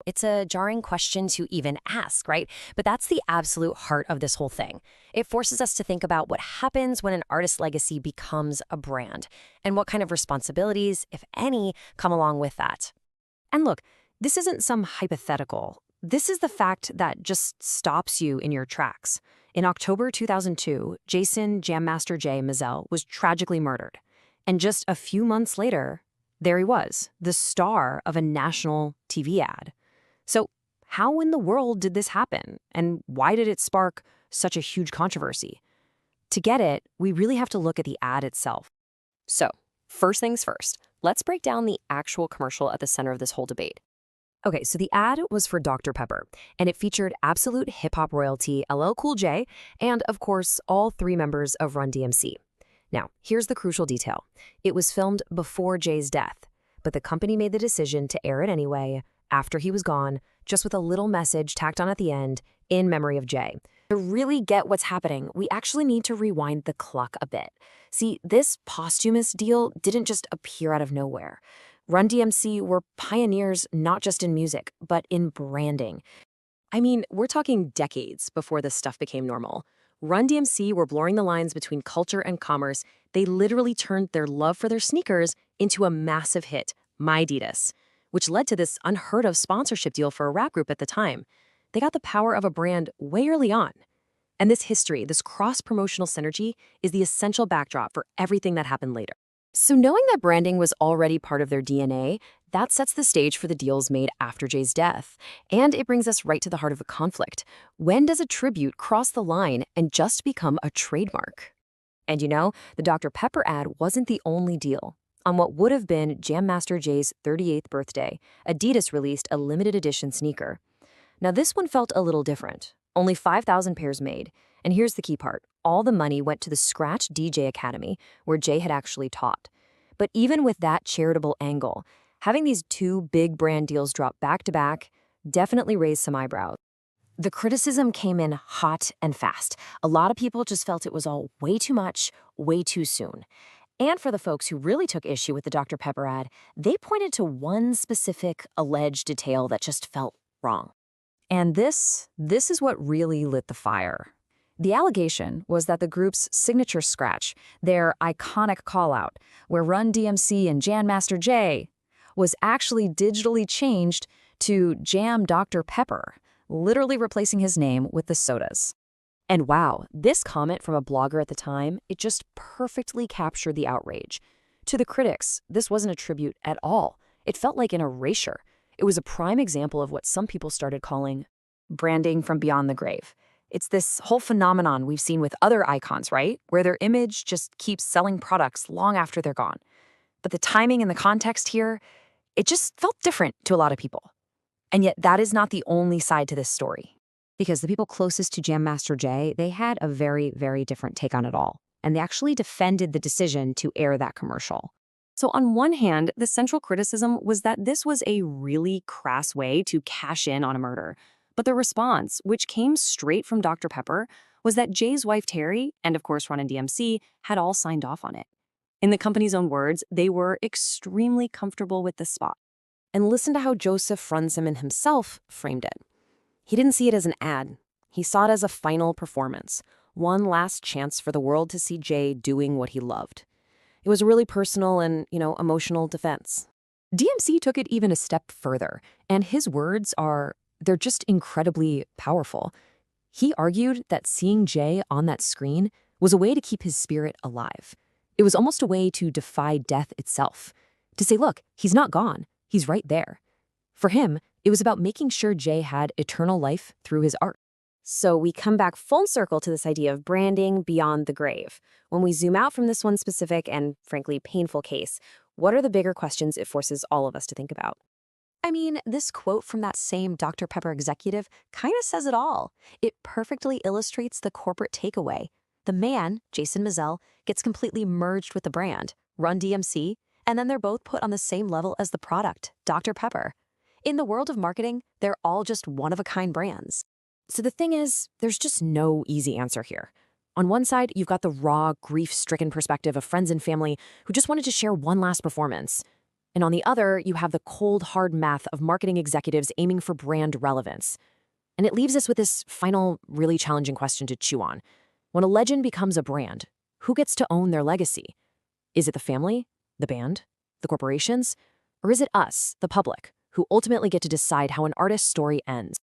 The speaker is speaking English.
It's a jarring question to even ask, right? But that's the absolute heart of this whole thing. It forces us to think about what happens when an artist's legacy becomes a brand, and what kind of responsibilities, if any, come along with that. And look, this isn't some hypothetical. This is the fact that just stops you in your tracks. In October 2002, Jason Jam Master Jay Mizell was tragically murdered. And just a few months later, there he was, the star of a national TV ad. So how in the world did this happen? And why did it spark such a huge controversy? To get it, we really have to look at the ad itself. So, first things first, let's break down the actual commercial at the center of this whole debate. Okay, so the ad was for Dr. Pepper, and it featured absolute hip-hop royalty LL Cool J and, of course, all three members of Run DMC. Now, here's the crucial detail. It was filmed before Jay's death, but the company made the decision to air it anyway, after he was gone, just with a little message tacked on at the end, in memory of Jay. To really get what's happening, we actually need to rewind the clock a bit. See, this posthumous deal didn't just appear out of nowhere. Run DMC were pioneers not just in music, but in branding. I mean, we're talking decades before this stuff became normal. Run DMC were blurring the lines between culture and commerce. They literally turned their love for their sneakers into a massive hit, My Adidas, which led to this unheard-of sponsorship deal for a rap group at the time. They got the power of a brand way early on. And this history, this cross-promotional synergy, is the essential backdrop for everything that happened later. So knowing that branding was already part of their DNA, that sets the stage for the deals made after Jay's death. And it brings us right to the heart of a conflict. When does a tribute cross the line and just become a trademark? And you know, the Dr. Pepper ad wasn't the only deal. On what would have been Jam Master Jay's 38th birthday, Adidas released a limited edition sneaker. Now this one felt a little different. Only 5,000 pairs made. And here's the key part. All the money went to the Scratch DJ Academy, where Jay had actually taught. But even with that charitable angle, having these two big brand deals drop back to back definitely raised some eyebrows. The criticism came in hot and fast. A lot of people just felt it was all way too much, way too soon. And for the folks who really took issue with the Dr. Pepper ad, they pointed to one specific alleged detail that just felt wrong. And this is what really lit the fire. The allegation was that the group's signature scratch, their iconic call-out, where Run DMC and Jam Master Jay, was actually digitally changed to Jam Dr. Pepper, literally replacing his name with the sodas. And wow, this comment from a blogger at the time, it just perfectly captured the outrage. To the critics, this wasn't a tribute at all. It felt like an erasure. It was a prime example of what some people started calling branding from beyond the grave. It's this whole phenomenon we've seen with other icons, right? Where their image just keeps selling products long after they're gone. But the timing and the context here, it just felt different to a lot of people. And yet that is not the only side to this story. Because the people closest to Jam Master Jay, they had a very, very different take on it all. And they actually defended the decision to air that commercial. So on one hand, the central criticism was that this was a really crass way to cash in on a murder. But the response, which came straight from Dr. Pepper, was that Jay's wife Terry, and of course Run DMC, had all signed off on it. In the company's own words, they were extremely comfortable with the spot. And listen to how Joseph Frunzeman himself framed it. He didn't see it as an ad. He saw it as a final performance, one last chance for the world to see Jay doing what he loved. It was a really personal and, emotional defense. DMC took it even a step further, and his words they're just incredibly powerful. He argued that seeing Jay on that screen was a way to keep his spirit alive. It was almost a way to defy death itself. To say, look, he's not gone. He's right there. For him, it was about making sure Jay had eternal life through his art. So we come back full circle to this idea of branding beyond the grave. When we zoom out from this one specific and, frankly, painful case, what are the bigger questions it forces all of us to think about? I mean, this quote from that same Dr. Pepper executive kind of says it all. It perfectly illustrates the corporate takeaway. The man, Jason Mizell, gets completely merged with the brand, Run DMC, and then they're both put on the same level as the product, Dr. Pepper. In the world of marketing, they're all just one-of-a-kind brands. So the thing is, there's just no easy answer here. On one side, you've got the raw, grief-stricken perspective of friends and family who just wanted to share one last performance. And on the other, you have the cold, hard math of marketing executives aiming for brand relevance. And it leaves us with this final, really challenging question to chew on. When a legend becomes a brand, who gets to own their legacy? Is it the family, the band, the corporations? Or is it us, the public, who ultimately get to decide how an artist's story ends?